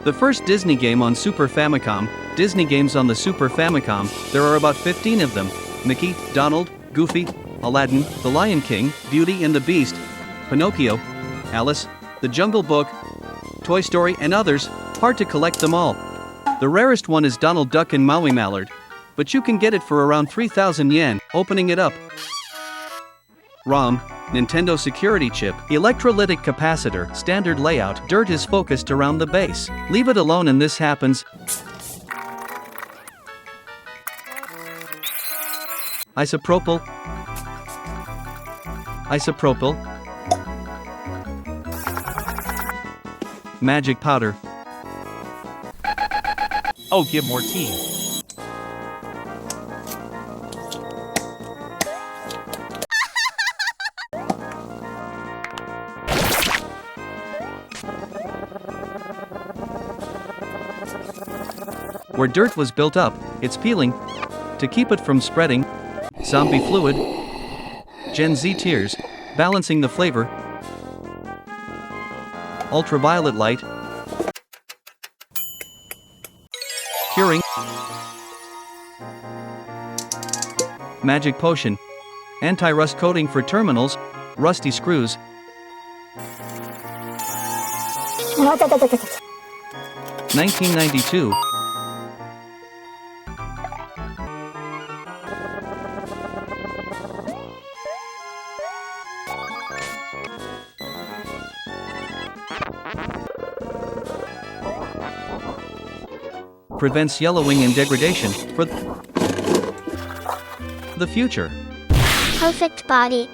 The first Disney game on Super Famicom. Disney games on the Super Famicom, there are about 15 of them. Mickey, Donald, Goofy, Aladdin, The Lion King, Beauty and the Beast, Pinocchio, Alice, The Jungle Book, Toy Story and others. Hard to collect them all. The rarest one is Donald Duck and Maui Mallard, but you can get it for around 3,000 yen. Opening it up. ROM, Nintendo security chip, electrolytic capacitor, standard layout. Dirt is focused around the base. Leave it alone and this happens. Isopropyl. Magic powder. Oh, give more tea. Where dirt was built up, it's peeling. To keep it from spreading. Zombie fluid. Gen Z tears, balancing the flavor. Ultraviolet light. Curing. Magic potion. Anti-rust coating for terminals. Rusty screws. 1992. Prevents yellowing and degradation for the future. Perfect body.